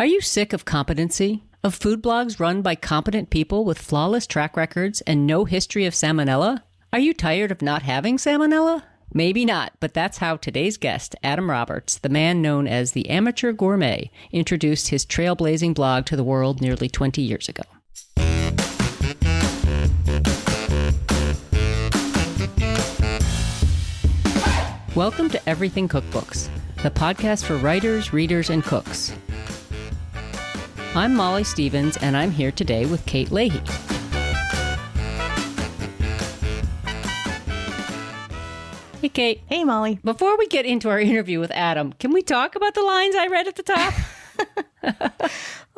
Are you sick of competency? Of food blogs run by competent people with flawless track records and no history of salmonella? Are you tired of not having salmonella? Maybe not, but that's how today's guest, Adam Roberts, the man known as the Amateur Gourmet, introduced his trailblazing blog to the world nearly 20 years ago. Welcome to Everything Cookbooks, the podcast for writers, readers, and cooks. I'm Molly Stevens, and I'm here today with Kate Leahy. Hey, Kate. Hey, Molly. Before we get into our interview with Adam, can we talk about the lines I read at the top?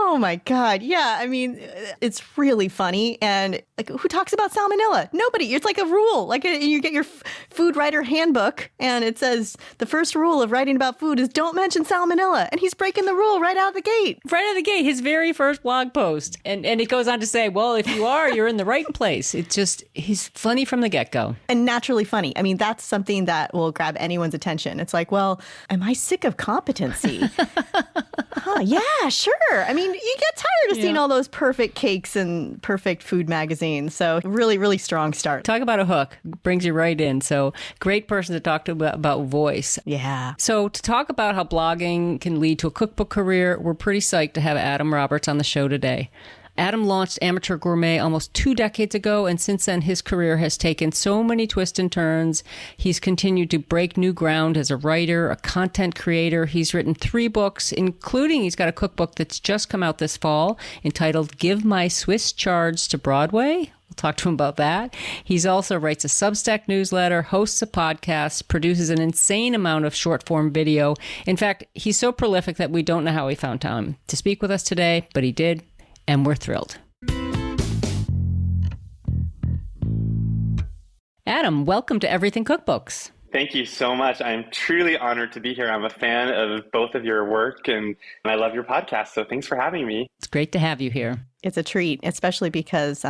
Oh my God. Yeah. I mean, it's really funny. And like, who talks about salmonella? Nobody. It's like a rule. Like you get your food writer handbook and it says the first rule of writing about food is don't mention salmonella. And he's breaking the rule right out of the gate. Right out of the gate, his very first blog post. And it goes on to say, well, if you are, you're in the right place. It's just, he's funny from the get-go. And naturally funny. I mean, that's something that will grab anyone's attention. It's like, well, am I sick of competency? Yeah, sure. I mean, you get tired of seeing all those perfect cakes and perfect food magazines. So really, really strong start. Talk about a hook. Brings you right in. So great person to talk to about voice. Yeah. So to talk about how blogging can lead to a cookbook career, we're pretty psyched to have Adam Roberts on the show today. Adam launched Amateur Gourmet almost 2 decades ago, and since then his career has taken so many twists and turns. He's continued to break new ground as a writer, a content creator. He's written 3 books, including he's got a cookbook that's just come out this fall entitled Give My Swiss Chards to Broadway. We'll talk to him about that. He also writes a Substack newsletter, hosts a podcast, produces an insane amount of short-form video. In fact, he's so prolific that we don't know how he found time to speak with us today, but he did. And we're thrilled. Adam, welcome to Everything Cookbooks. Thank you so much. I'm truly honored to be here. I'm a fan of both of your work and I love your podcast. So thanks for having me. It's great to have you here. It's a treat, especially because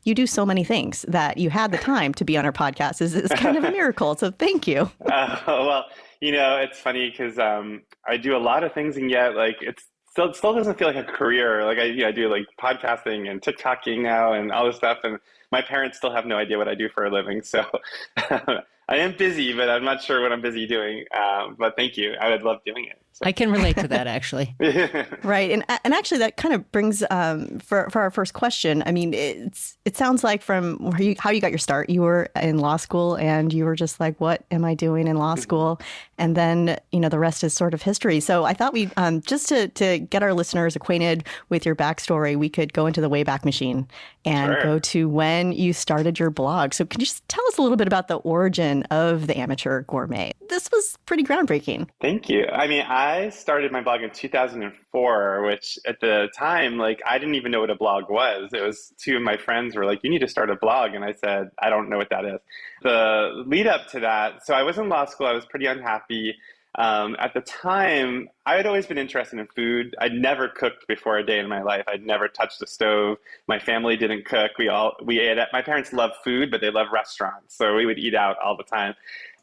you do so many things that you had the time to be on our podcast. It's kind of a miracle. So thank you. Well, it's funny because I do a lot of things and yet it still doesn't feel like a career. Like I do like podcasting and TikToking now and all this stuff. And my parents still have no idea what I do for a living. So I am busy, but I'm not sure what I'm busy doing. But thank you. I would love doing it. So. I can relate to that, actually. Right. And actually, that kind of brings for our first question. I mean, it sounds like from how you got your start, you were in law school and you were just like, what am I doing in law school? And then, the rest is sort of history. So I thought we just to get our listeners acquainted with your backstory, we could go into the Wayback Machine and go to when you started your blog. So can you just tell us a little bit about the origin of the Amateur Gourmet? This was pretty groundbreaking. Thank you. I mean, I started my blog in 2004, which at the time, I didn't even know what a blog was. It was 2 of my friends were like, you need to start a blog. And I said, I don't know what that is. The lead up to that, so I was in law school. I was pretty unhappy. At the time, I had always been interested in food. I'd never cooked before a day in my life. I'd never touched a stove. My family didn't cook. We ate at, my parents love food, but they love restaurants. So we would eat out all the time.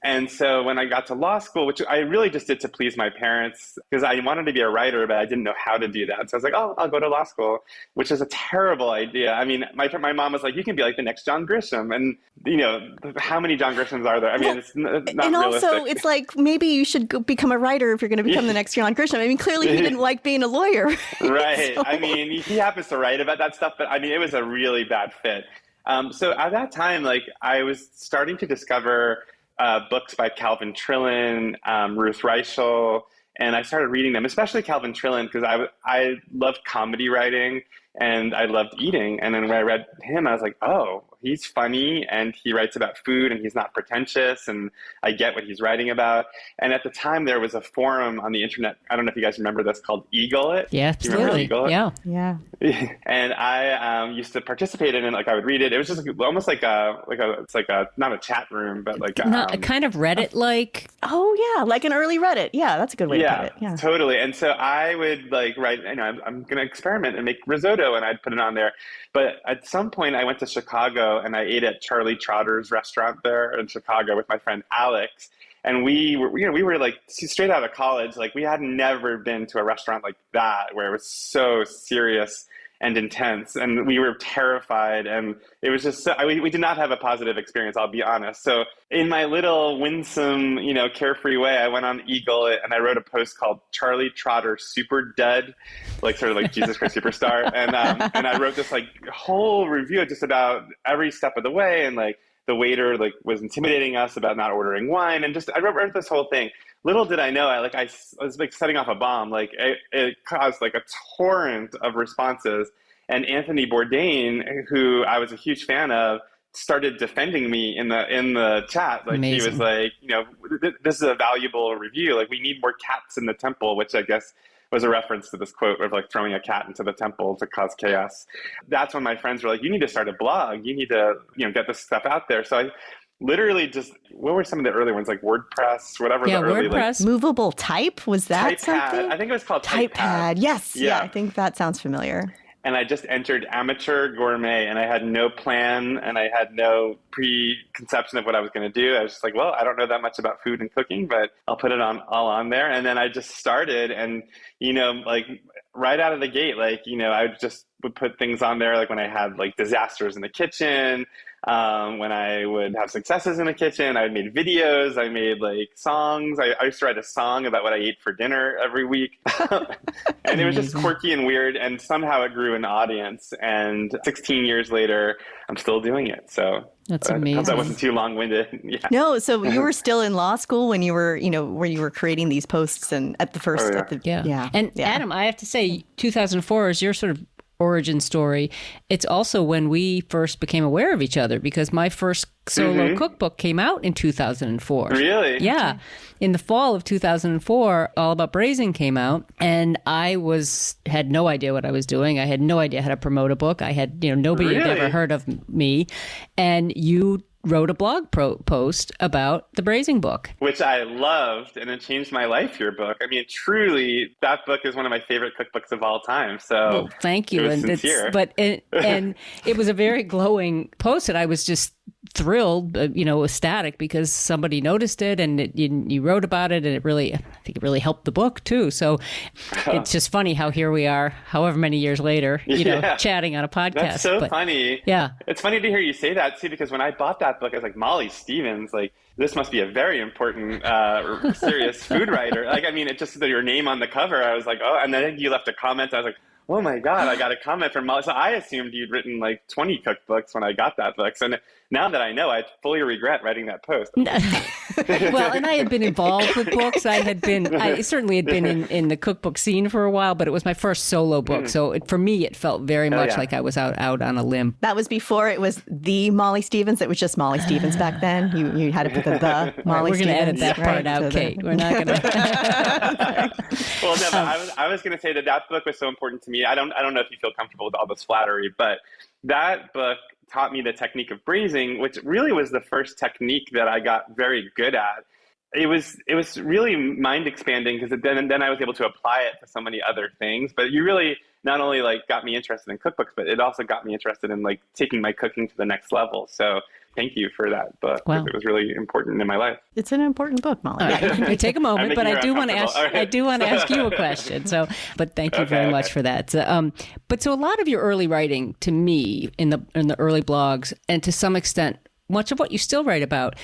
And so when I got to law school, which I really just did to please my parents, because I wanted to be a writer, but I didn't know how to do that. So I was like, oh, I'll go to law school, which is a terrible idea. I mean, my mom was like, you can be like the next John Grisham. And, how many John Grishams are there? I mean, it's not and realistic. Also, it's like, maybe you should become a writer if you're going to become the next John Grisham. I mean, clearly he didn't like being a lawyer. Right. So. I mean, he happens to write about that stuff, but I mean, it was a really bad fit. So at that time, I was starting to discover books by Calvin Trillin, Ruth Reichel, and I started reading them, especially Calvin Trillin, because I loved comedy writing and I loved eating. And then when I read him, I was like, oh, he's funny and he writes about food and he's not pretentious and I get what he's writing about. And at the time there was a forum on the internet, I don't know if you guys remember this, called Eagle It. Yeah, absolutely. Yeah. And I used to participate in it. I would read it. It was just almost it's not a chat room, but not kind of Reddit-like. Oh yeah, like an early Reddit. Yeah, that's a good way to put it. Yeah, totally. And so I would write, I'm going to experiment and make risotto, and I'd put it on there. But at some point I went to Chicago and I ate at Charlie Trotter's restaurant there in Chicago with my friend Alex. And we were, we were like straight out of college. Like we had never been to a restaurant like that where it was so serious and intense, and we were terrified, and it was just we did not have a positive experience, I'll be honest. So in my little winsome, carefree way, I went on Eagle and I wrote a post called Charlie Trotter Super Dud, like sort of like Jesus Christ Superstar, and I wrote this like whole review just about every step of the way, and like the waiter like was intimidating us about not ordering wine, and just I wrote this whole thing. Little did I know, I was like setting off a bomb. Like it caused like a torrent of responses. And Anthony Bourdain, who I was a huge fan of, started defending me in the chat. Like Amazing. He was like, this is a valuable review. Like we need more cats in the temple, which I guess was a reference to this quote of like throwing a cat into the temple to cause chaos. That's when my friends were like, you need to start a blog. You need to, get this stuff out there. So I literally just, what were some of the early ones, like WordPress, whatever. Yeah, the early, WordPress. Like, Movable type? Was that Typepad. something? I think it was called Typepad. Yes. Yeah, I think that sounds familiar. And I just entered Amateur Gourmet, and I had no plan, and I had no preconception of what I was going to do. I was just like, well, I don't know that much about food and cooking, but I'll put it all on there. And then I just started, and, like right out of the gate, like, I would put things on there, like when I had like disasters in the kitchen, when I would have successes in the kitchen. I made videos, I made like songs. I used to write a song about what I ate for dinner every week. And it was just quirky and weird, and somehow it grew an audience. And 16 years later, I'm still doing it. So that's amazing. I hope that wasn't too long-winded. Yeah. No, so you were still in law school when you were, where you were creating these posts and at the first, Adam, I have to say, 2004 is your sort of origin story. It's also when we first became aware of each other, because my first solo cookbook came out in 2004. Really? Yeah. In the fall of 2004, All About Braising came out, and I had no idea what I was doing. I had no idea how to promote a book. I had, nobody had ever heard of me. And you wrote a blog post about the braising book, which I loved, and it changed my life. Your book, I mean, truly, that book is one of my favorite cookbooks of all time. So, well, thank you. And it was a very glowing post, and I was just thrilled, ecstatic, because somebody noticed it, and you wrote about it, and I think it really helped the book too. So it's just funny how here we are, however many years later, chatting on a podcast. That's so funny. Yeah. It's funny to hear you say that too, because when I bought that book, I was like, Molly Stevens, like, this must be a very important, serious food writer. Like, I mean, it just your name on the cover. I was like, oh, and then you left a comment. I was like, oh my God, I got a comment from Molly. So I assumed you'd written like 20 cookbooks when I got that book. So now that I know, I fully regret writing that post. Well, and I had been involved with books. I certainly had been in the cookbook scene for a while, but it was my first solo book. So for me, it felt very much like I was out on a limb. That was before it was the Molly Stevens. It was just Molly Stevens back then. You had to put the Molly Stevens. We're going to edit that part out, Kate. We're not going to. Well, no, but I was going to say that book was so important to me. I don't know if you feel comfortable with all this flattery, but that book taught me the technique of braising, which really was the first technique that I got very good at. It was really mind expanding, because then I was able to apply it to so many other things. But you really not only like got me interested in cookbooks, but it also got me interested in like taking my cooking to the next level. So thank you for that book. Wow. It was really important in my life. It's an important book, Molly. Right. Take a moment, but I do want to ask. Right. I do want to ask you a question. So, but thank you very much for that. But a lot of your early writing, to me, in the early blogs, and to some extent, much of what you still write about,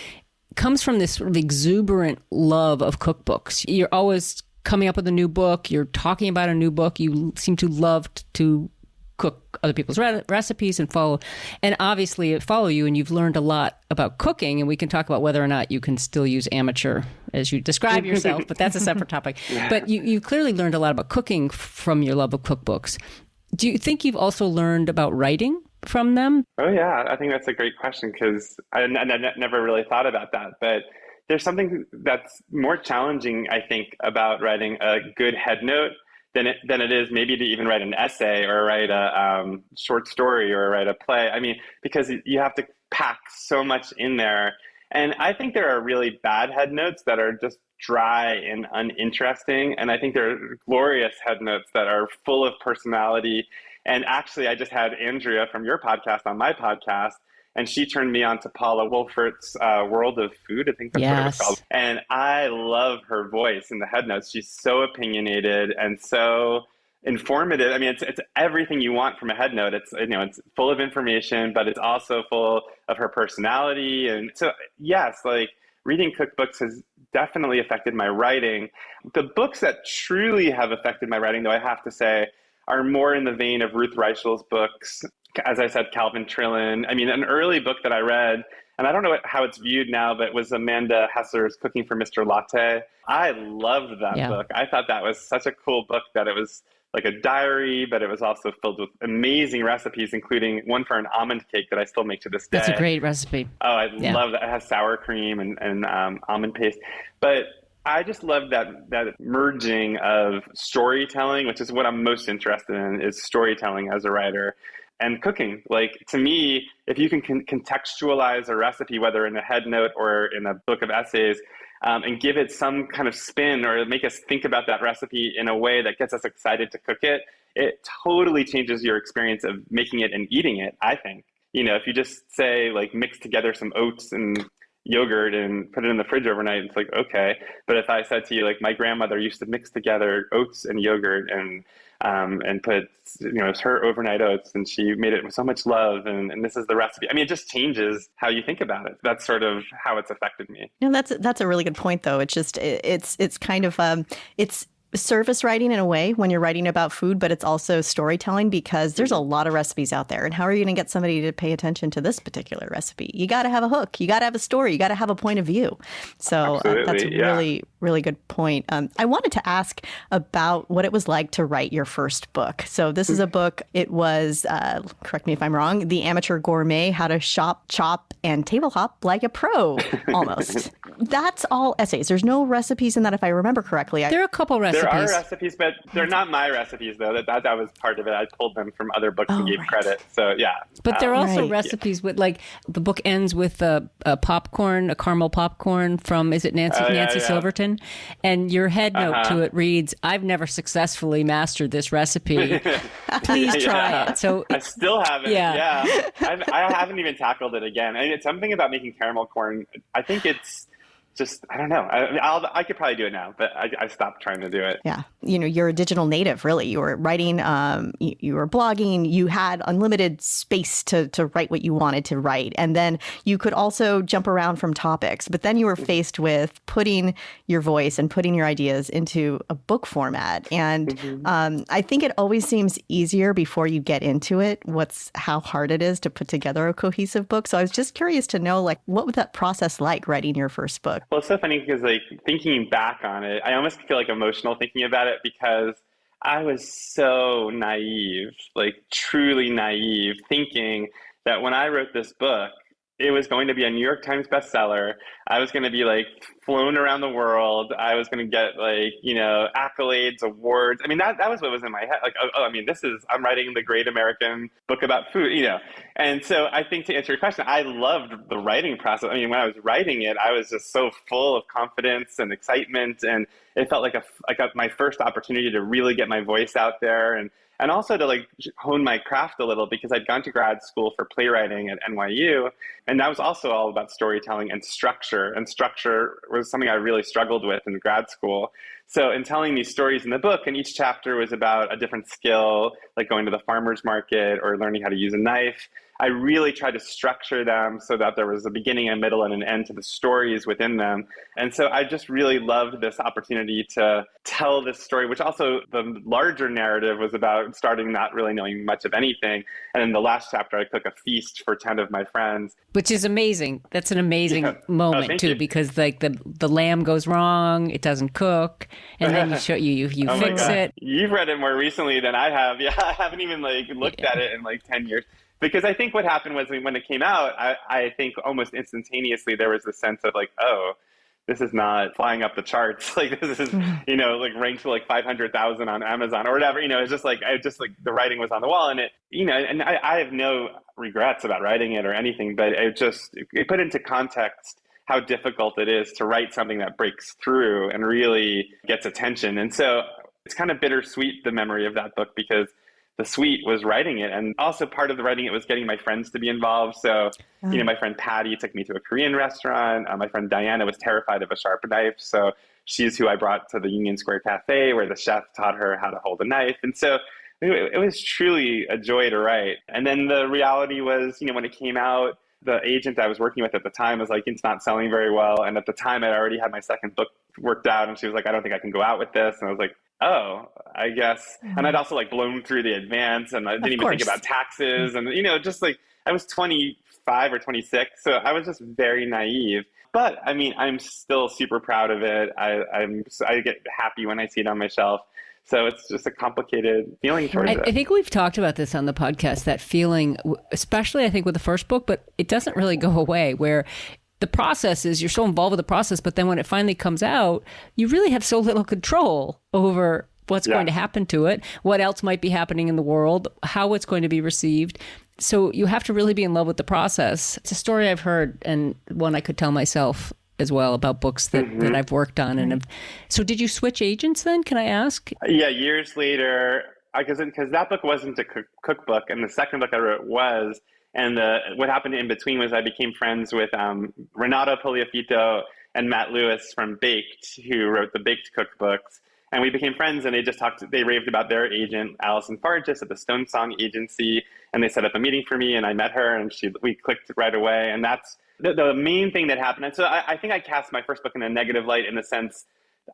comes from this sort of exuberant love of cookbooks. You're always coming up with a new book. You're talking about a new book. You seem to love to cook other people's recipes and follow you, and you've learned a lot about cooking, and we can talk about whether or not you can still use amateur as you describe yourself, but that's a separate topic. But you clearly learned a lot about cooking from your love of cookbooks. Do you think you've also learned about writing from them? Oh yeah, I think that's a great question, because I never really thought about that, but there's something that's more challenging, I think, about writing a good head note than it is maybe to even write an essay or write a short story or write a play. I mean, because you have to pack so much in there. And I think there are really bad head notes that are just dry and uninteresting. And I think there are glorious head notes that are full of personality. And actually, I just had Andrea from your podcast on my podcast, And she turned me on to Paula Wolfert's World of Food. I think that's what it was called. And I love her voice in the head notes. She's so opinionated and so informative. I mean, it's everything you want from a head note. It's, it's full of information, but it's also full of her personality. And so, yes, like reading cookbooks has definitely affected my writing. The books that truly have affected my writing, though, I have to say, are more in the vein of Ruth Reichel's books. As I said, Calvin Trillin. I mean, an early book that I read, and I don't know how it's viewed now, but was Amanda Hesser's Cooking for Mr. Latte. I loved that book. I thought that was such a cool book that it was like a diary, but it was also filled with amazing recipes, including one for an almond cake that I still make to this day. That's a great recipe. Oh, I love that. It has sour cream and almond paste. But I just love that merging of storytelling, which is what I'm most interested in, is storytelling as a writer, and cooking. Like, to me, if you can contextualize a recipe, whether in a head note or in a book of essays, and give it some kind of spin or make us think about that recipe in a way that gets us excited to cook it, it totally changes your experience of making it and eating it, I think. If you just say, like, mix together some oats and yogurt and put it in the fridge overnight, it's like, okay. But if I said to you, like, my grandmother used to mix together oats and yogurt and put, it's her overnight oats, and she made it with so much love, and this is the recipe. I mean, it just changes how you think about it. That's sort of how it's affected me. No, that's a really good point, though. It's just, it's kind of, it's service writing in a way when you're writing about food, but it's also storytelling, because there's a lot of recipes out there. And how are you going to get somebody to pay attention to this particular recipe? You got to have a hook. You got to have a story. You got to have a point of view. So that's a really, really good point. I wanted to ask about what it was like to write your first book. So this is a book. It was, correct me if I'm wrong, The Amateur Gourmet, How to Shop, Chop, and Table Hop Like a Pro, almost. That's all essays. There's no recipes in that, if I remember correctly. There are a couple recipes. There are recipes, but they're not my recipes, though. That was part of it. I pulled them from other books and gave credit. So, yeah. But there are also recipes with, like, the book ends with a popcorn, a caramel popcorn from, is it Nancy Silverton? And your head note to it reads, "I've never successfully mastered this recipe. Please try it." So I still haven't. Yeah. I haven't even tackled it again. I mean, it's something about making caramel corn. I think it's just, I don't know. I could probably do it now, but I stopped trying to do it. Yeah. You're a digital native, really. You were writing, you were blogging, you had unlimited space to write what you wanted to write. And then you could also jump around from topics. But then you were faced with putting your voice and putting your ideas into a book format. And I think it always seems easier before you get into it, how hard it is to put together a cohesive book. So I was just curious to know, like, what was that process like, writing your first book? Well, it's so funny because, like, thinking back on it, I almost feel like emotional thinking about it, because I was so naive, like truly naive, thinking that when I wrote this book, it was going to be a New York Times bestseller. I was going to be, like, flown around the world. I was going to get, like, accolades, awards. I mean, that was what was in my head. Like, I mean, I'm writing the great American book about food, And so I think, to answer your question, I loved the writing process. I mean, when I was writing it, I was just so full of confidence and excitement. And it felt like my first opportunity to really get my voice out there. And also to, like, hone my craft a little, because I'd gone to grad school for playwriting at NYU. And that was also all about storytelling and structure. And structure was something I really struggled with in grad school. So in telling these stories in the book, and each chapter was about a different skill, like going to the farmer's market or learning how to use a knife, I really tried to structure them so that there was a beginning, a middle, and an end to the stories within them. And so I just really loved this opportunity to tell this story, which also the larger narrative was about starting not really knowing much of anything. And in the last chapter, I cook a feast for 10 of my friends. Which is amazing. That's an amazing moment, too, because, like, the lamb goes wrong, it doesn't cook, and then you fix it. You've read it more recently than I have. Yeah, I haven't even, like, looked at it in, like, 10 years. Because I think what happened was, when it came out, I think almost instantaneously there was this sense of, like, oh, this is not flying up the charts. Like, this is, like, ranked for, like, 500,000 on Amazon or whatever. It's just like, the writing was on the wall, and it, and I have no regrets about writing it or anything, but it put into context how difficult it is to write something that breaks through and really gets attention. And so it's kind of bittersweet, the memory of that book, because the suite was writing it. And also part of the writing it was getting my friends to be involved. So, my friend Patty took me to a Korean restaurant. My friend Diana was terrified of a sharp knife. So she's who I brought to the Union Square Cafe, where the chef taught her how to hold a knife. And so it was truly a joy to write. And then the reality was, when it came out, the agent I was working with at the time was like, it's not selling very well. And at the time, I already had my second book worked out. And she was like, I don't think I can go out with this. And I was like, oh, I guess. And I'd also like blown through the advance, and I didn't even think about taxes. And, just like, I was 25 or 26. So I was just very naive. But I mean, I'm still super proud of it. I get happy when I see it on my shelf. So it's just a complicated feeling towards it. I think we've talked about this on the podcast, that feeling, especially I think with the first book, but it doesn't really go away, where the process is you're so involved with the process, but then when it finally comes out, you really have so little control over what's going to happen to it, what else might be happening in the world, how it's going to be received. So you have to really be in love with the process. It's a story I've heard, and one I could tell myself as well, about books that I've worked on. And so did you switch agents then, can I ask? Yeah, years later, because that book wasn't a cookbook, and the second book I wrote was. And what happened in between was I became friends with Renato Poliafito and Matt Lewis from Baked, who wrote the Baked cookbooks. And we became friends, and they raved about their agent, Allison Farges at the Stone Song Agency. And they set up a meeting for me, and I met her, and we clicked right away. And that's the main thing that happened. And so I think I cast my first book in a negative light, in the sense,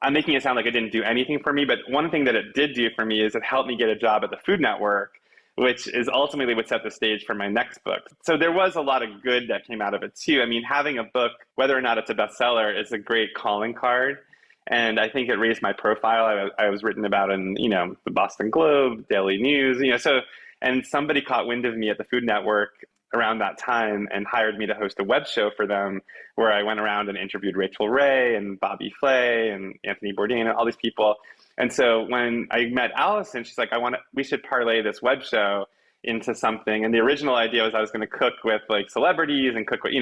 I'm making it sound like it didn't do anything for me. But one thing that it did do for me is it helped me get a job at the Food Network, which is ultimately what set the stage for my next book. So there was a lot of good that came out of it too. I mean, having a book, whether or not it's a bestseller, is a great calling card. And I think it raised my profile. I was written about in, the Boston Globe, Daily News, and somebody caught wind of me at the Food Network around that time and hired me to host a web show for them, where I went around and interviewed Rachel Ray and Bobby Flay and Anthony Bourdain and all these people. And so when I met Allison, she's like, we should parlay this web show into something. And the original idea was I was going to cook with like celebrities and cook with,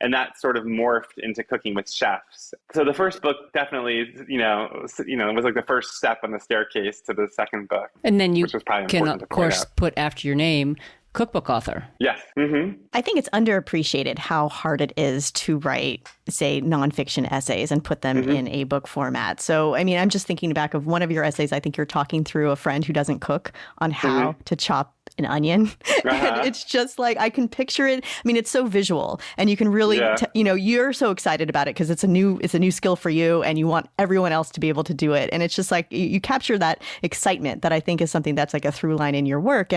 and that sort of morphed into cooking with chefs. So the first book definitely, was like the first step on the staircase to the second book. And then you can, of course, put after your name, cookbook author. Yes. Mm-hmm. I think it's underappreciated how hard it is to write, say, nonfiction essays and put them in a book format. So, I mean, I'm just thinking back of one of your essays. I think you're talking through a friend who doesn't cook on how to chop an onion. And it's just like, I can picture it. I mean, it's so visual, and you can really, you're so excited about it because it's a new skill for you, and you want everyone else to be able to do it. And it's just like, you capture that excitement that I think is something that's like a through line in your work.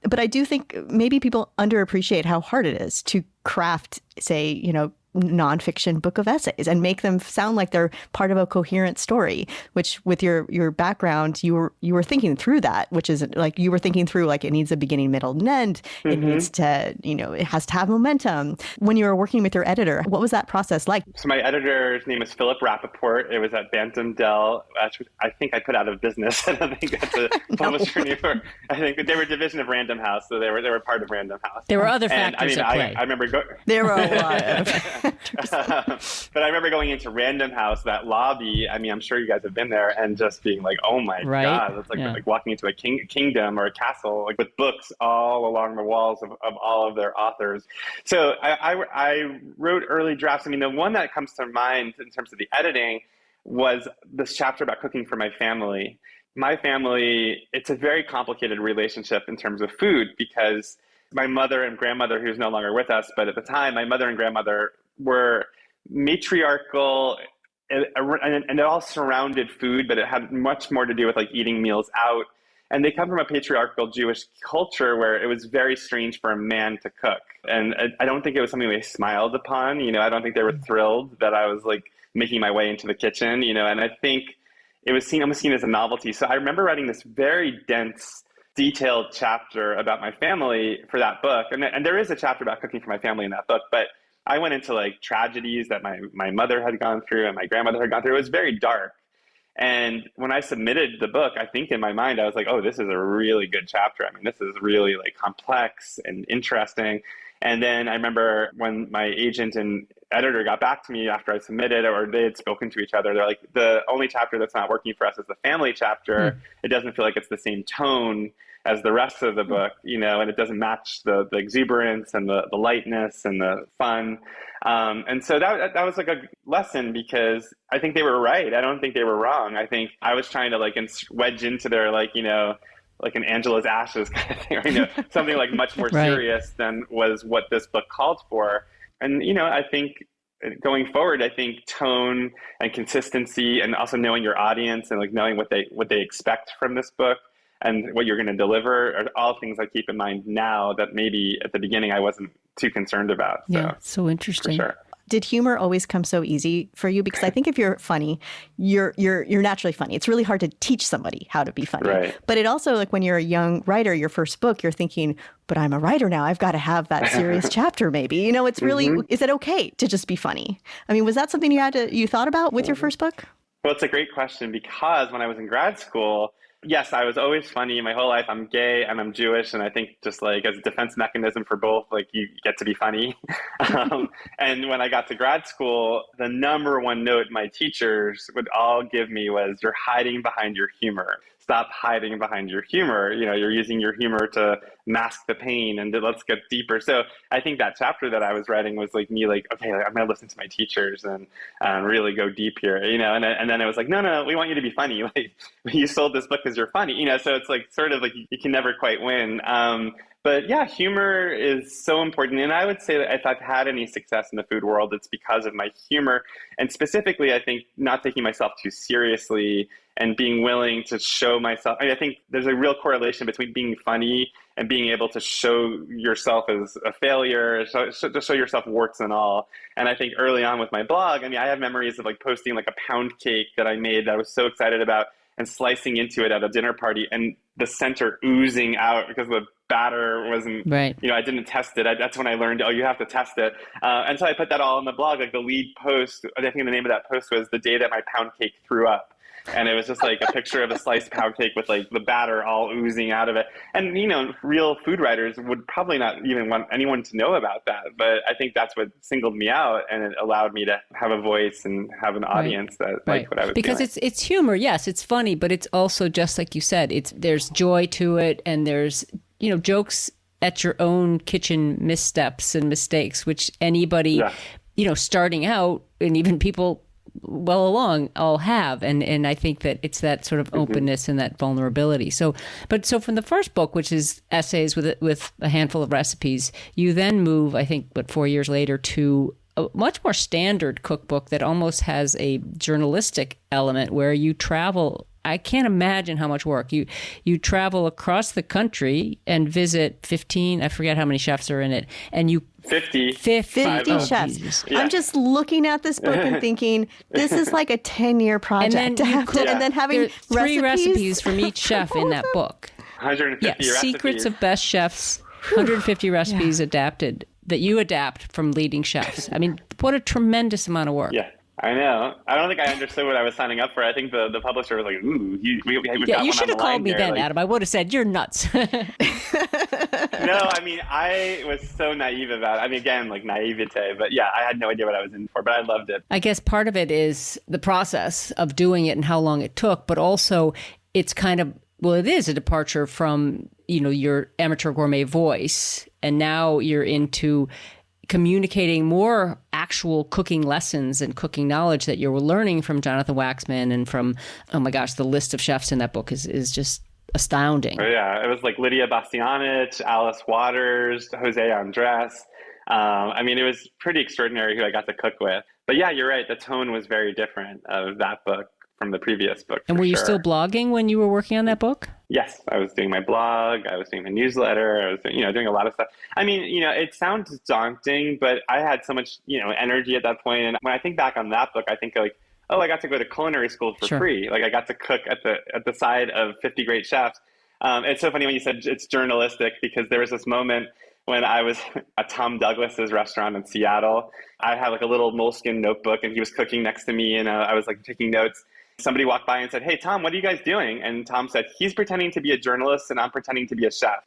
But I do think maybe people underappreciate how hard it is to craft, say, nonfiction book of essays and make them sound like they're part of a coherent story, which with your background, you were thinking through that, which is like, you were thinking through like, it needs a beginning, middle, and end. It needs to, it has to have momentum. When you were working with your editor, what was that process like? So my editor's name is Philip Rappaport. It was at Bantam Dell. I think I put out of business. I don't think that's a publisher anymore. I think they were a division of Random House, so they were part of Random House. There were other factors at play. I remember there were a lot of but I remember going into Random House, that lobby. I mean, I'm sure you guys have been there, and just being like, "Oh my God!" It's like walking into a kingdom or a castle, like with books all along the walls of all of their authors. So I wrote early drafts. I mean, the one that comes to mind in terms of the editing was this chapter about cooking for my family. My family, it's a very complicated relationship in terms of food, because my mother and grandmother, who's no longer with us, but at the time, my mother and grandmother were matriarchal, and it all surrounded food, but it had much more to do with like eating meals out. And they come from a patriarchal Jewish culture where it was very strange for a man to cook. And I don't think it was something they smiled upon. I don't think they were thrilled that I was like making my way into the kitchen, and I think it was almost seen as a novelty. So I remember writing this very dense, detailed chapter about my family for that book. And there is a chapter about cooking for my family in that book, but I went into like tragedies that my mother had gone through and my grandmother had gone through. It was very dark. And when I submitted the book, I think in my mind, I was like, oh, this is a really good chapter. I mean, this is really like complex and interesting. And then I remember when my agent and editor got back to me after I submitted, or they had spoken to each other. They're like, the only chapter that's not working for us is the family chapter. It doesn't feel like it's the same tone as the rest of the book, and it doesn't match the exuberance and the lightness and the fun. And so that was like a lesson, because I think they were right. I don't think they were wrong. I think I was trying to like wedge into their like an Angela's Ashes kind of thing, or, something like much more Right. serious than was what this book called for. And, I think going forward, I think tone and consistency, and also knowing your audience and like knowing what they expect from this book and what you're going to deliver are all things I keep in mind now that maybe at the beginning I wasn't too concerned about. Yeah, So, so interesting. for sure. Did humor always come so easy for you? Because I think if you're funny, you're naturally funny. It's really hard to teach somebody how to be funny. Right. But it also, like when you're a young writer, your first book, you're thinking, but I'm a writer now. I've got to have that serious chapter maybe. It's really, is it okay to just be funny? I mean, was that something you thought about with your first book? Well, it's a great question, because when I was in grad school, yes, I was always funny my whole life. I'm gay and I'm Jewish. And I think just like as a defense mechanism for both, like you get to be funny. And when I got to grad school, the number one note my teachers would all give me was, you're hiding behind your humor. Stop hiding behind your humor. You're using your humor to mask the pain, and let's get deeper. So I think that chapter that I was writing was like me, like, okay, I'm going to listen to my teachers and really go deep here, and then it was like, no, we want you to be funny. Like, you sold this book because you're funny, so it's like sort of like you can never quite win. But yeah, humor is so important. And I would say that if I've had any success in the food world, it's because of my humor. And specifically, I think not taking myself too seriously and being willing to show myself. I think there's a real correlation between being funny and being able to show yourself as a failure, to show yourself warts and all. And I think early on with my blog, I have memories of like posting like a pound cake that I made that I was so excited about, and slicing into it at a dinner party, and the center oozing out because the batter wasn't, Right. I didn't test it. That's when I learned, you have to test it. And so I put that all in the blog. Like the lead post, I think the name of that post was "The Day That My Pound Cake Threw Up." And it was just like a picture of a sliced pound cake with like the batter all oozing out of it. And, real food writers would probably not even want anyone to know about that. But I think that's what singled me out, and it allowed me to have a voice and have an audience that liked what I was because doing. it's humor. Yes, it's funny, but it's also, just like you said, there's joy to it, and there's, jokes at your own kitchen missteps and mistakes, which anybody, starting out, and even people well along all have, and I think that it's that sort of openness and that vulnerability. So from the first book, which is essays with a handful of recipes, you then move, I think, 4 years later, to a much more standard cookbook that almost has a journalistic element, where you travel. I can't imagine how much work you travel across the country and visit 15. I forget how many chefs are in it, and you 50 chefs. Jesus. I'm just looking at this book and thinking, this is like a 10-year project. And then and then having there are 3 recipes from each chef in that book. 150 recipes. Secrets of Best Chefs, 150 recipes adapted that you adapt from leading chefs. What a tremendous amount of work. Yeah. I know. I don't think I understood what I was signing up for. I think the publisher was like, "Ooh, you should have called me then, Adam. I would have said, you're nuts." No, I was so naive about it. Again, like naivete, but yeah, I had no idea what I was in for, but I loved it. I guess part of it is the process of doing it and how long it took, but also it's kind of, it is a departure from, your amateur gourmet voice, and now you're into communicating more actual cooking lessons and cooking knowledge that you're learning from Jonathan Waxman and from, oh my gosh, the list of chefs in that book is just astounding. Oh, yeah, it was like Lydia Bastianich, Alice Waters, Jose Andres. It was pretty extraordinary who I got to cook with. But yeah, you're right. The tone was very different of that book from the previous book. And were you still blogging when you were working on that book? Yes, I was doing my blog. I was doing my newsletter. I was, doing a lot of stuff. It sounds daunting, but I had so much, energy at that point. And when I think back on that book, I think like, oh, I got to go to culinary school for free. Like I got to cook at the side of 50 great chefs. It's so funny when you said it's journalistic, because there was this moment when I was at Tom Douglas's restaurant in Seattle. I had like a little moleskin notebook, and he was cooking next to me, and I was like taking notes. somebody walked by and said, "Hey, Tom, what are you guys doing?" And Tom said, "He's pretending to be a journalist and I'm pretending to be a chef,"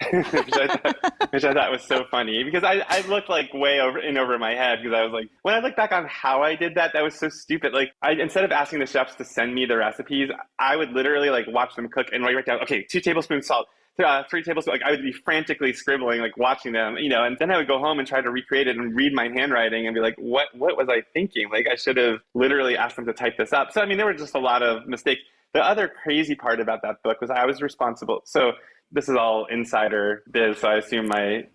which I thought was so funny because I looked like way over my head because I was like, when I look back on how I did that, that was so stupid. Like instead of asking the chefs to send me the recipes, I would literally like watch them cook and write down, okay, 2 tablespoons salt, 3 tablespoons. Like I would be frantically scribbling, like watching them, and then I would go home and try to recreate it and read my handwriting and be like, what was I thinking? Like I should have literally asked them to type this up. So, I mean, there were just a lot of mistakes. The other crazy part about that book was I was responsible. So this is all insider biz, so I assume my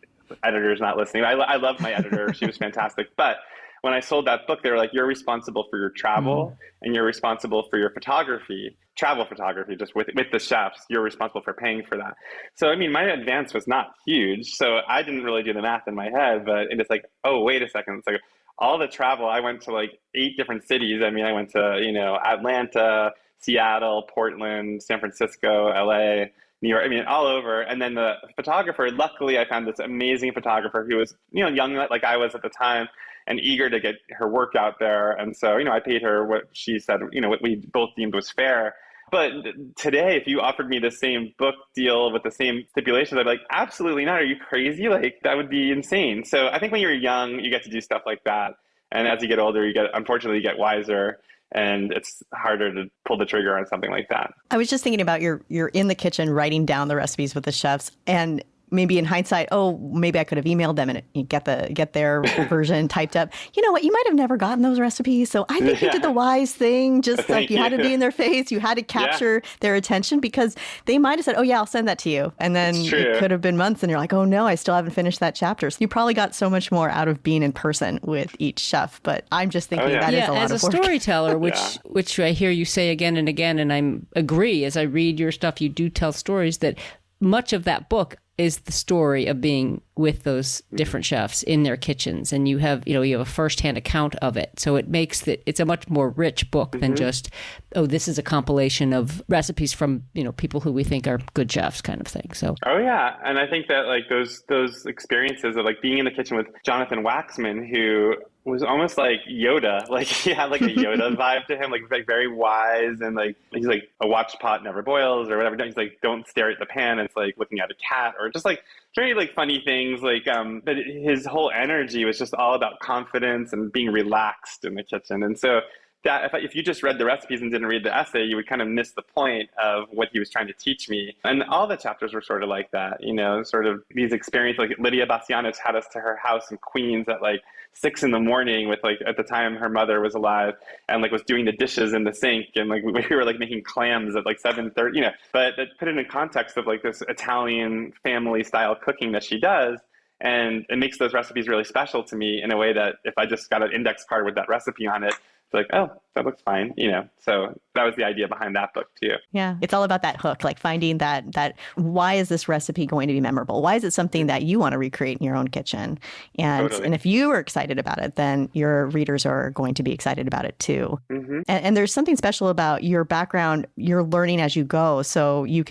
editor's not listening. I love my editor. She was fantastic. But when I sold that book, they were like, you're responsible for your travel and you're responsible for your photography, travel photography, just with the chefs. You're responsible for paying for that. So, I mean, my advance was not huge. So I didn't really do the math in my head, but it's like, oh, wait a second. It's like all the travel, I went to like 8 different cities. I mean, I went to, Atlanta, Seattle, Portland, San Francisco, LA, New York, I mean, all over. And then the photographer, luckily I found this amazing photographer who was, young like I was at the time and eager to get her work out there. And so, I paid her what she said, what we both deemed was fair. But today, if you offered me the same book deal with the same stipulations, I'd be like, absolutely not. Are you crazy? Like, that would be insane. So I think when you're young, you get to do stuff like that. And as you get older, unfortunately, you get wiser. And it's harder to pull the trigger on something like that. I was just thinking about you're in the kitchen writing down the recipes with the chefs, and maybe in hindsight, maybe I could have emailed them and get their version typed up. You know what? You might have never gotten those recipes. So I think you did the wise thing. Just like you had to be in their face. You had to capture their attention because they might have said, "Oh yeah, I'll send that to you." And then it could have been months and you're like, "Oh no, I still haven't finished that chapter." So you probably got so much more out of being in person with each chef. But I'm just thinking that is a lot of work. As a storyteller, which I hear you say again and again, and I agree, as I read your stuff, you do tell stories that much of that book is the story of being with those different chefs in their kitchens. And you have a firsthand account of it. So it makes it's a much more rich book than just, this is a compilation of recipes from, people who we think are good chefs kind of thing. So. Oh yeah. And I think that like those experiences of like being in the kitchen with Jonathan Waxman, who was almost like Yoda. Like he had like a Yoda vibe to him, like very wise, and like he's like a watch pot never boils or whatever. He's like, don't stare at the pan. It's like looking at a cat, or just like very like funny things. Like but his whole energy was just all about confidence and being relaxed in the kitchen. And so that if you just read the recipes and didn't read the essay, you would kind of miss the point of what he was trying to teach me. And all the chapters were sort of like that, sort of these experiences. Like Lydia Bastianos had us to her house in Queens at like 6 a.m. with like, at the time her mother was alive, and like was doing the dishes in the sink, and like we were like making clams at like 7:30, but that put it in context of like this Italian family style cooking that she does. And it makes those recipes really special to me in a way that if I just got an index card with that recipe on it, it's like, oh, that looks fine, So that was the idea behind that book too. Yeah, it's all about that hook, like finding that why is this recipe going to be memorable? Why is it something that you want to recreate in your own kitchen? And Totally. And if you are excited about it, then your readers are going to be excited about it too. Mm-hmm. And there's something special about your background. You're learning as you go, so you're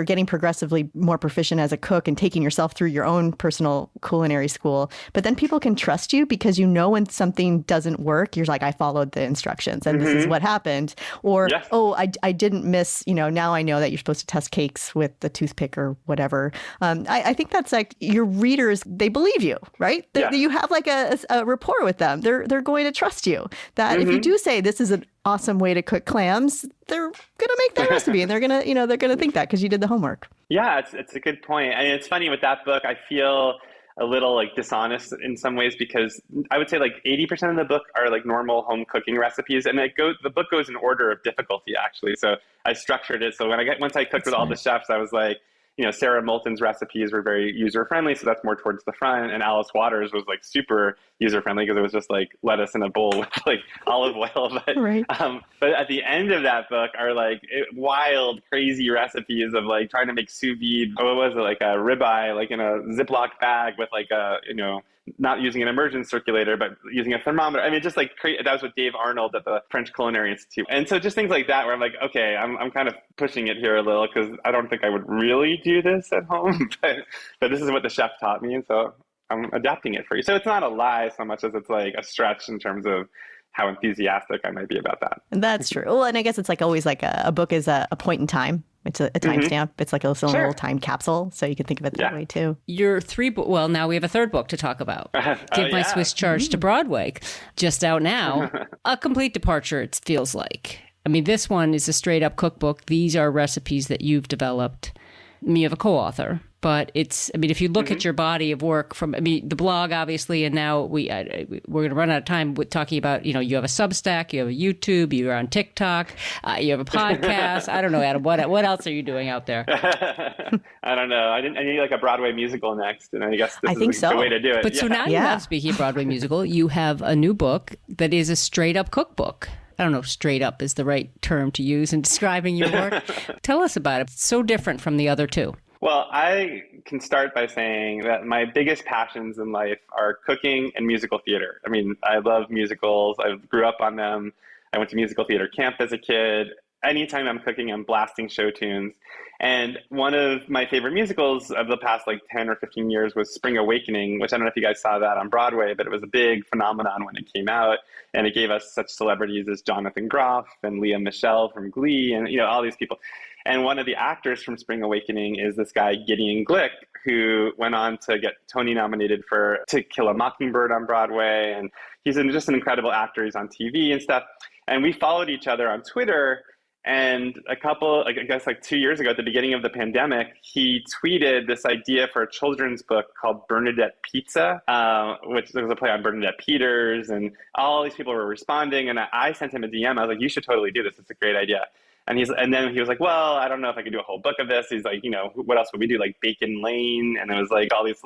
getting progressively more proficient as a cook and taking yourself through your own personal culinary school. But then people can trust you because when something doesn't work, you're like, I followed the instructions and this is what happened. Or, I didn't miss, now I know that you're supposed to test cakes with the toothpick or whatever. I think that's like your readers, they believe you, right? You have like a rapport with them. They're going to trust you that if you do say this is an awesome way to cook clams, they're going to make that recipe and they're going to think that because you did the homework. Yeah, it's a good point. I mean, it's funny with that book, I feel a little like dishonest in some ways because I would say like 80% of the book are like normal home cooking recipes, and the book goes in order of difficulty actually. So I structured it so once I cooked with all the chefs, I was like, Sarah Moulton's recipes were very user-friendly, so that's more towards the front. And Alice Waters was like super user-friendly because it was just like lettuce in a bowl with like olive oil. But, right. But at the end of that book are like wild, crazy recipes of like trying to make sous vide. What was it? Like a ribeye, like in a Ziploc bag with like a, not using an immersion circulator, but using a thermometer. I mean, just like that was with Dave Arnold at the French Culinary Institute. And so just things like that where I'm like, okay, I'm kind of pushing it here a little because I don't think I would really do this at home, but this is what the chef taught me. And so I'm adapting it for you. So it's not a lie so much as it's like a stretch in terms of how enthusiastic I might be about that. That's true. Well, and I guess it's like always like a book is a point in time. It's a timestamp. It's like a little time capsule. So you can think of it that way too. Your well, now we have a third book to talk about. Give My Swiss Charge to Broadway. Just out now. A complete departure, it feels like. I mean, this one is a straight up cookbook. These are recipes that you've developed. You have a co-author. But it's, I mean, if you look at your body of work from, I mean, the blog, obviously, and now we're going to run out of time with talking about, you have a Substack, you have a YouTube, you're on TikTok, you have a podcast. I don't know, Adam, what else are you doing out there? I don't know. I need like a Broadway musical next, and I guess this is the way to do it. But so now you have, speaking of Broadway musical, you have a new book that is a straight up cookbook. I don't know if straight up is the right term to use in describing your work. Tell us about it. It's so different from the other two. Well, I can start by saying that my biggest passions in life are cooking and musical theater. I mean, I love musicals. I grew up on them. I went to musical theater camp as a kid. Anytime I'm cooking, I'm blasting show tunes. And one of my favorite musicals of the past 10 or 15 years was Spring Awakening, which I don't know if you guys saw that on Broadway, but it was a big phenomenon when it came out. And it gave us such celebrities as Jonathan Groff and Leah Michele from Glee and, all these people. And one of the actors from Spring Awakening is this guy, Gideon Glick, who went on to get Tony nominated for To Kill a Mockingbird on Broadway. And he's just an incredible actor. He's on TV and stuff. And we followed each other on Twitter. And I guess 2 years ago at the beginning of the pandemic, he tweeted this idea for a children's book called Bernadette Pizza, which there was a play on Bernadette Peters. And all these people were responding. And I sent him a DM. I was like, you should totally do this. It's a great idea. And then he was like, well, I don't know if I could do a whole book of this. He's like, what else would we do? Like Bacon Lane. And it was like all these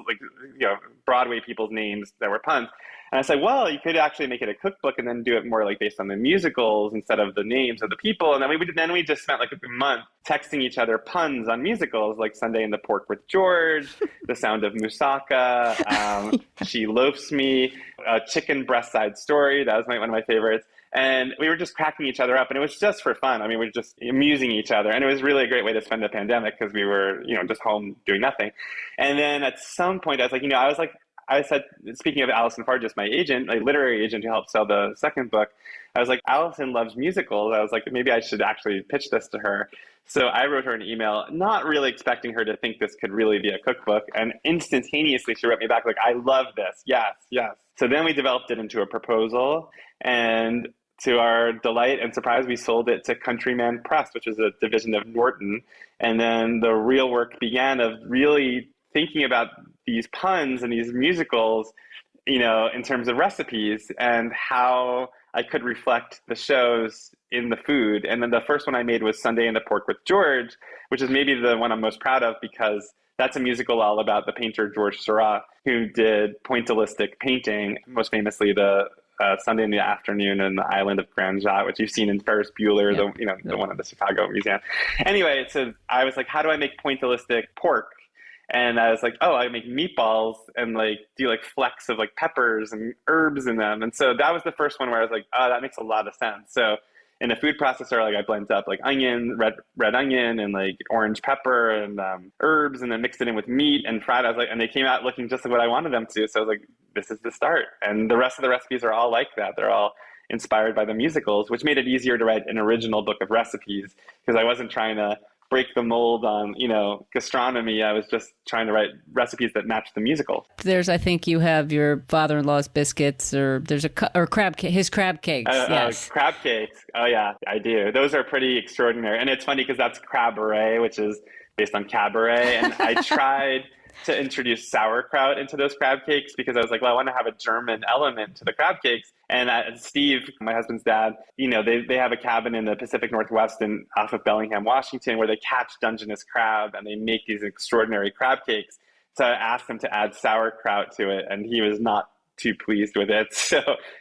Broadway people's names that were puns. And I said, well, you could actually make it a cookbook and then do it more based on the musicals instead of the names of the people. And then we just spent a month texting each other puns on musicals, like Sunday in the Pork with George, The Sound of Moussaka, She Loafs Me, Chicken Breast Side Story. That was one of my favorites. And we were just cracking each other up, and it was just for fun. I mean, we were just amusing each other, and it was really a great way to spend the pandemic because we were, just home doing nothing. And then at some point, I said, speaking of Allison Farges, my agent, my literary agent who helped sell the second book, I was like, Allison loves musicals. I was like, maybe I should actually pitch this to her. So I wrote her an email, not really expecting her to think this could really be a cookbook. And instantaneously, she wrote me back I love this. Yes, yes. So then we developed it into a proposal. And to our delight and surprise, we sold it to Countryman Press, which is a division of Norton. And then the real work began of really thinking about these puns and these musicals, in terms of recipes and how I could reflect the shows in the food. And then the first one I made was Sunday in the Pork with George, which is maybe the one I'm most proud of because that's a musical all about the painter George Seurat, who did pointillistic painting, most famously the Sunday in the Afternoon and the Island of Grand Jet, which you've seen in Ferris Bueller, the one at the Chicago Museum. Anyway, so I was like, how do I make pointillistic pork? And I was like, oh, I make meatballs and do flecks of peppers and herbs in them. And so that was the first one where I was like, oh, that makes a lot of sense. So in a food processor, I blended up onion, red onion and orange pepper and herbs, and then mixed it in with meat and fried. I was and they came out looking just like what I wanted them to. So I was like, this is the start. And the rest of the recipes are all like that. They're all inspired by the musicals, which made it easier to write an original book of recipes because I wasn't trying to break the mold on, gastronomy. I was just trying to write recipes that match the musical. I think you have your father-in-law's biscuits, or there's his crab cakes. Yes. Crab cakes. Oh yeah, I do. Those are pretty extraordinary. And it's funny because that's cabaret, which is based on cabaret. And I tried to introduce sauerkraut into those crab cakes because I was like, well, I want to have a German element to the crab cakes. And Steve, my husband's dad, they have a cabin in the Pacific Northwest off of Bellingham, Washington, where they catch Dungeness crab and they make these extraordinary crab cakes. So I asked him to add sauerkraut to it, and he was not too pleased with it. So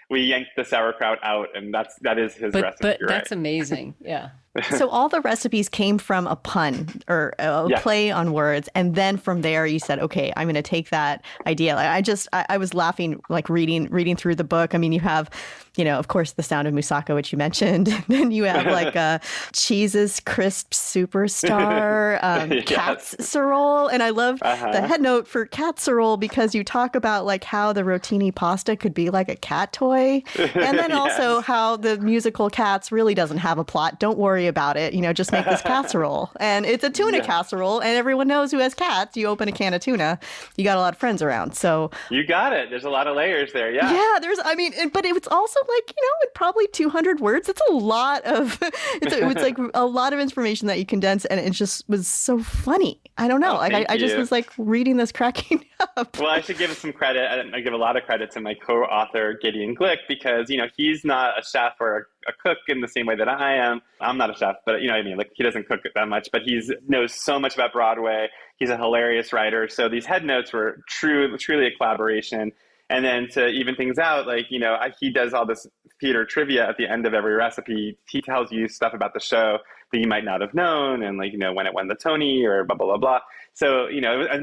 we yanked the sauerkraut out, and that is his recipe. But that's amazing. Yeah. So all the recipes came from a pun or a play on words. And then from there you said, okay, I'm going to take that idea. I was laughing, like reading through the book. I mean, you have, of course, The Sound of Moussaka, which you mentioned. Then you have like Cheese's Crisp Superstar, casserole. And I love the head note for casserole because you talk about like how the rotini pasta could be like a cat toy. And then also how the musical Cats really doesn't have a plot. Don't worry about it. Just make this casserole. And it's a tuna casserole. And everyone knows who has cats. You open a can of tuna, you got a lot of friends around. So you got it. There's a lot of layers there. Yeah. Yeah, but it's also like, probably 200 words. It's a lot of, it's like a lot of information that you condense. And it just was so funny. I don't know. I just was like reading this cracking up. Well, I should give some credit. I give a lot of credit to my co-author, Gideon Glick, because, he's not a chef or a cook in the same way that I am. I'm not a chef, but like he doesn't cook that much, but he knows so much about Broadway. He's a hilarious writer. So these head notes were truly a collaboration. And then to even things out, like, he does all this theater trivia at the end of every recipe. He tells you stuff about the show that you might not have known, and like, when it won the Tony or blah, blah, blah, blah. So,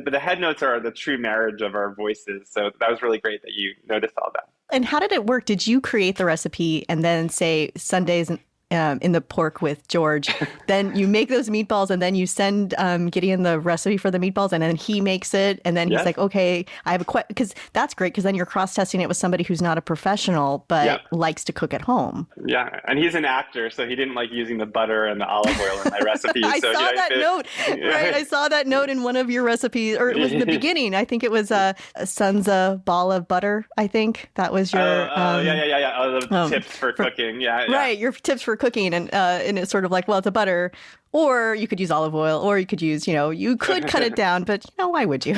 but the head notes are the true marriage of our voices. So that was really great that you noticed all that. And how did it work? Did you create the recipe and then say Sundays in the pork with George? Then you make those meatballs and then you send Gideon the recipe for the meatballs and then he makes it. And then he's like, okay, I have a question. Because that's great because then you're cross-testing it with somebody who's not a professional but likes to cook at home. Yeah. And he's an actor, so he didn't like using the butter and the olive oil in my recipes. I saw that note. Right. I saw that note in one of your recipes, or it was in the beginning. I think it was a Sunza ball of butter. I think that was your... the tips for cooking. Yeah. Right. Your tips for cooking. And it's sort of like, well, it's a butter, or you could use olive oil, or you could use, you could cut it down, but why would you?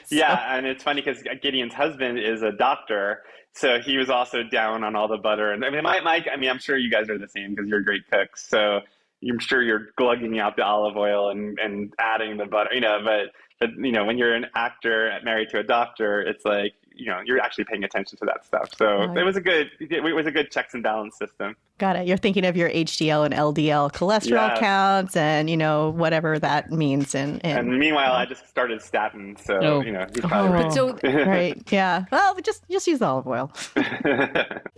Yeah. And it's funny because Gideon's husband is a doctor. So he was also down on all the butter. And I'm sure you guys are the same because you're great cooks. So I'm sure you're glugging out the olive oil and adding the butter, but when you're an actor married to a doctor, it's like, you're actually paying attention to that stuff. So it was a good checks and balance system. Got it. You're thinking of your HDL and LDL cholesterol counts and, whatever that means. And meanwhile, I just started statins. So, he's probably right. Yeah. Well, just use the olive oil.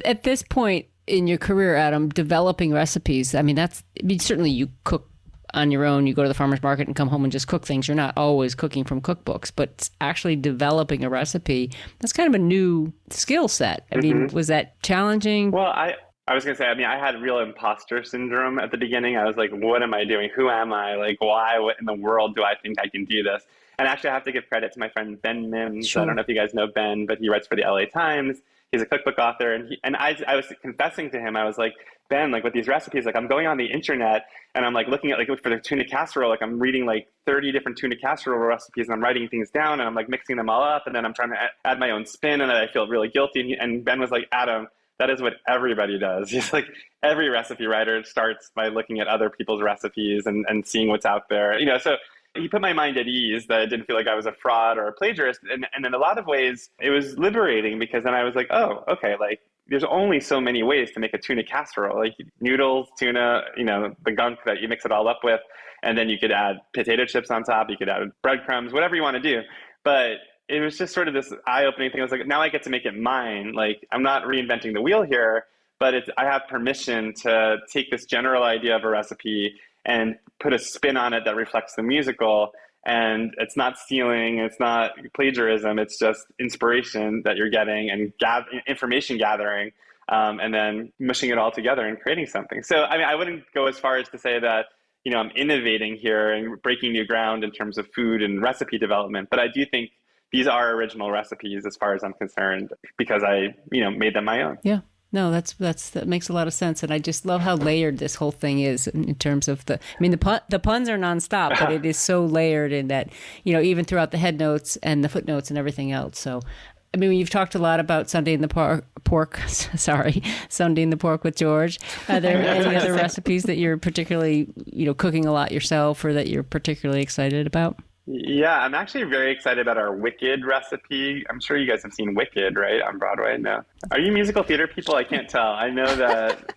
At this point in your career, Adam, developing recipes, certainly you cook on your own, you go to the farmer's market and come home and just cook things. You're not always cooking from cookbooks, but actually developing a recipe, that's kind of a new skill set. Was that challenging? Well, I was going to say, I had real imposter syndrome at the beginning. I was like, what am I doing? Who am I? Like, why? What in the world do I think I can do this? And actually, I have to give credit to my friend Ben Mims. Sure. I don't know if you guys know Ben, but he writes for the LA Times. He's a cookbook author. And I was confessing to him, I was like, Ben, like with these recipes, like I'm going on the internet and I'm like looking at like for the tuna casserole, like I'm reading like 30 different tuna casserole recipes and I'm writing things down and I'm like mixing them all up. And then I'm trying to add my own spin and I feel really guilty. And Ben was like, Adam, that is what everybody does. He's like, every recipe writer starts by looking at other people's recipes and seeing what's out there. So he put my mind at ease that I didn't feel like I was a fraud or a plagiarist. And in a lot of ways, it was liberating because then I was like, oh, okay, like there's only so many ways to make a tuna casserole, like noodles, tuna, the gunk that you mix it all up with. And then you could add potato chips on top. You could add breadcrumbs, whatever you want to do. But it was just sort of this eye-opening thing. I was like, now I get to make it mine. Like I'm not reinventing the wheel here, but I have permission to take this general idea of a recipe and put a spin on it that reflects the musical. And it's not stealing, it's not plagiarism, it's just inspiration that you're getting and information gathering, and then mushing it all together and creating something. So, I wouldn't go as far as to say that, I'm innovating here and breaking new ground in terms of food and recipe development, but I do think these are original recipes as far as I'm concerned because I, made them my own. Yeah. No, that makes a lot of sense, and I just love how layered this whole thing is in terms of the puns are nonstop, but it is so layered in that even throughout the head notes and the footnotes and everything else. So, you've talked a lot about Sunday in the pork. Sunday in the pork with George. Are there any other recipes that you're particularly cooking a lot yourself or that you're particularly excited about? Yeah, I'm actually very excited about our Wicked recipe. I'm sure you guys have seen Wicked, right, on Broadway? No. Are you musical theater people? I can't tell. I know that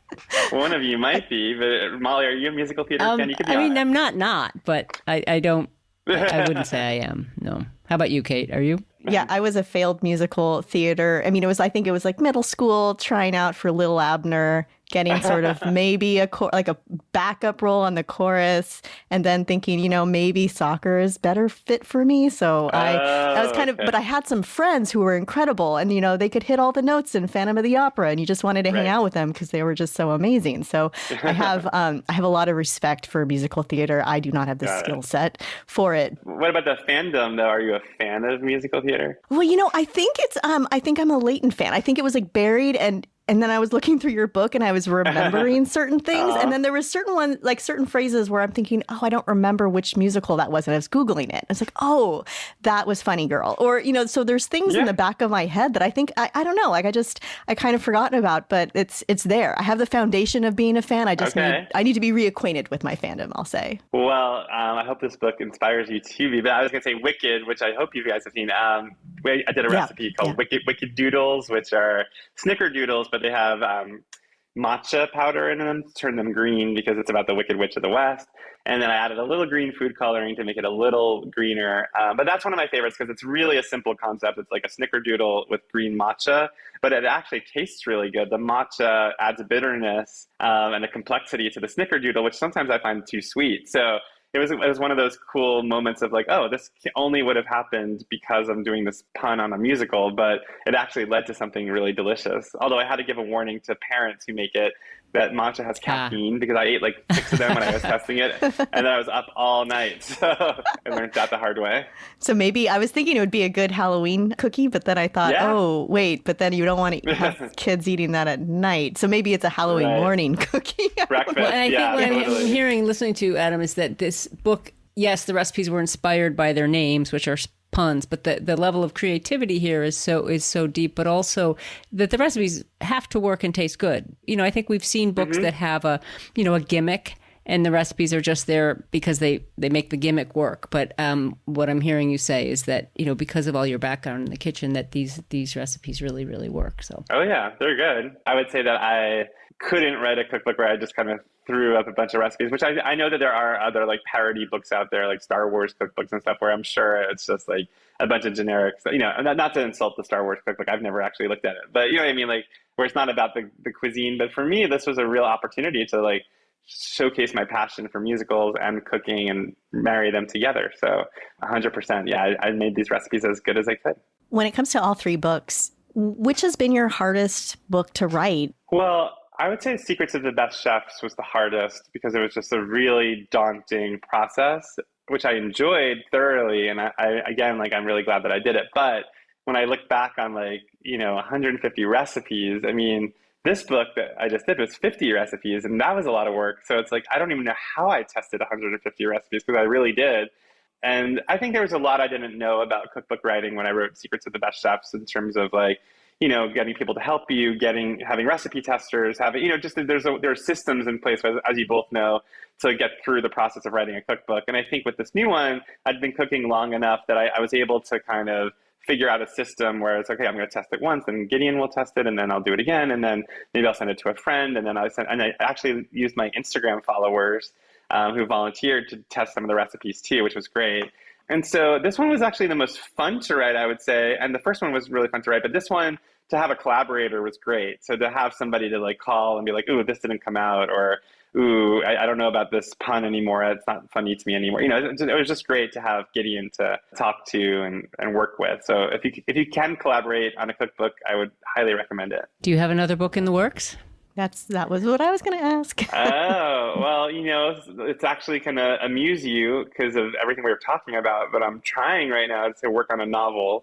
one of you might be, but Molly, are you a musical theater fan? You could be I mean, honest. I'm not, but I don't. I wouldn't say I am. No. How about you, Kate? Are you? Yeah, I was a failed musical theater. I mean, I think it was like middle school, trying out for Lil Abner, getting sort of maybe like a backup role on the chorus, and then thinking, maybe soccer is better fit for me. So I was kind of, Okay. but I had some friends who were incredible, and they could hit all the notes in Phantom of the Opera, and you just wanted to hang Right. out with them because they were just so amazing. So I have a lot of respect for musical theater. I do not have the Got it. skill set for it. What about the fandom, though? Are you a fan of musical theater? Well, I think I think I'm a Leighton fan. I think it was like buried and then I was looking through your book and I was remembering certain things. And then there was certain phrases where I'm thinking, oh, I don't remember which musical that was. And I was Googling it. I was like, oh, that was Funny Girl. Or, so there's things in the back of my head that I think, I don't know, like I kind of forgotten about, but it's there. I have the foundation of being a fan. I just need to be reacquainted with my fandom, I'll say. Well, I hope this book inspires you to be. But I was going to say Wicked, which I hope you guys have seen. I did a recipe called Wicked Doodles, which are snickerdoodles, but they have matcha powder in them to turn them green because it's about the Wicked Witch of the West. And then I added a little green food coloring to make it a little greener. But that's one of my favorites because it's really a simple concept. It's like a snickerdoodle with green matcha, but it actually tastes really good. The matcha adds a bitterness and a complexity to the snickerdoodle, which sometimes I find too sweet. So it was one of those cool moments of like, oh, this only would have happened because I'm doing this pun on a musical, but it actually led to something really delicious. Although I had to give a warning to parents who make it that matcha has caffeine because I ate like 6 of them when I was testing it, and then I was up all night. So I learned that the hard way. So maybe I was thinking it would be a good Halloween cookie, but then I thought, oh, wait, but then you don't want to have kids eating that at night. So maybe it's a Halloween morning cookie. Breakfast. Well, and I think what totally. I'm hearing, listening to Adam, is that this book, yes, the recipes were inspired by their names, which are puns, but the level of creativity here is so deep, but also that the recipes have to work and taste good. I think we've seen books that have a gimmick, and the recipes are just there because they make the gimmick work. But what I'm hearing you say is that, because of all your background in the kitchen, that these recipes really, really work. So. Oh yeah, they're good. I would say that I couldn't write a cookbook where I just kind of threw up a bunch of recipes, which I know that there are other like parody books out there, like Star Wars cookbooks and stuff, where I'm sure it's just like a bunch of generics, and not to insult the Star Wars cookbook. I've never actually looked at it, but you know what I mean? Like where it's not about the cuisine, but for me, this was a real opportunity to like showcase my passion for musicals and cooking and marry them together. So 100%. Yeah, I made these recipes as good as I could. When it comes to all three books, which has been your hardest book to write? Well, I would say Secrets of the Best Chefs was the hardest because it was just a really daunting process, which I enjoyed thoroughly. And I'm really glad that I did it. But when I look back on 150 recipes, I mean, this book that I just did was 50 recipes, and that was a lot of work. So it's like, I don't even know how I tested 150 recipes because I really did. And I think there was a lot I didn't know about cookbook writing when I wrote Secrets of the Best Chefs in terms of getting people to help you, having recipe testers, there are systems in place, as you both know, to get through the process of writing a cookbook. And I think with this new one, I'd been cooking long enough that I was able to kind of figure out a system where it's okay, I'm going to test it once, and Gideon will test it, and then I'll do it again, and then maybe I'll send it to a friend, and then I actually used my Instagram followers who volunteered to test some of the recipes too, which was great. And so this one was actually the most fun to write, I would say. And the first one was really fun to write, but this one, to have a collaborator was great. So to have somebody to call and be like, ooh, this didn't come out, or ooh, I don't know about this pun anymore. It's not funny to me anymore. It was just great to have Gideon to talk to and work with. So if you can collaborate on a cookbook, I would highly recommend it. Do you have another book in the works? That was what I was going to ask. Oh, well, it's actually going to amuse you because of everything we were talking about, but I'm trying right now to work on a novel.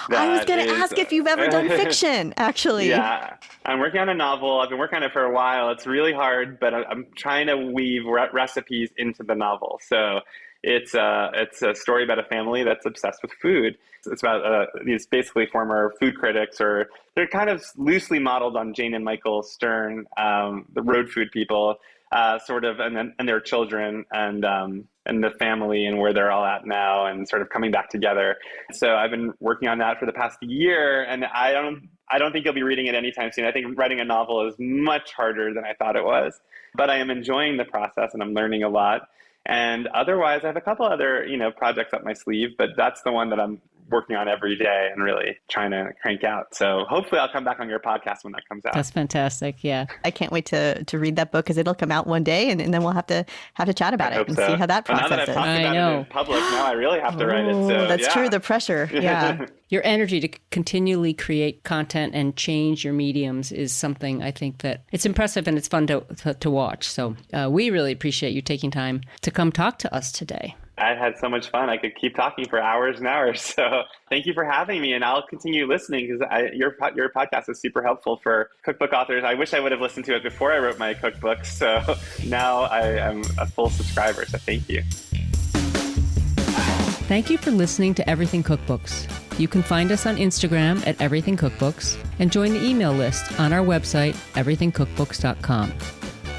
I was going to ask if you've ever done fiction, actually. Yeah, I'm working on a novel. I've been working on it for a while. It's really hard, but I'm trying to weave recipes into the novel. So it's a story about a family that's obsessed with food. It's about these basically former food critics, or they're kind of loosely modeled on Jane and Michael Stern, the road food people, and their children. And and the family and where they're all at now and sort of coming back together. So I've been working on that for the past year, and I don't think you'll be reading it anytime soon. I think writing a novel is much harder than I thought it was, but I am enjoying the process and I'm learning a lot. And otherwise, I have a couple other, projects up my sleeve, but that's the one that I'm working on every day and really trying to crank out. So hopefully I'll come back on your podcast when that comes out. That's fantastic. Yeah. I can't wait to read that book because it'll come out one day and then we'll have to chat about it and see how that process now that I've is. talked about it in public, now I really have to write it. So, that's true. The pressure. Yeah. Your energy to continually create content and change your mediums is something I think that it's impressive and it's fun to watch. So we really appreciate you taking time to come talk to us today. I had so much fun. I could keep talking for hours and hours. So thank you for having me. And I'll continue listening because your podcast is super helpful for cookbook authors. I wish I would have listened to it before I wrote my cookbooks. So now I am a full subscriber. So thank you. Thank you for listening to Everything Cookbooks. You can find us on Instagram at Everything Cookbooks and join the email list on our website, everythingcookbooks.com.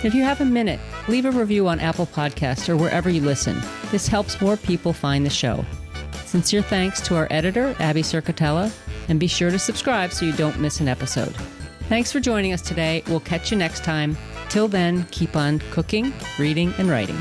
If you have a minute, leave a review on Apple Podcasts or wherever you listen. This helps more people find the show. Sincere thanks to our editor, Abby Circatella, and be sure to subscribe so you don't miss an episode. Thanks for joining us today. We'll catch you next time. Till then, keep on cooking, reading, and writing.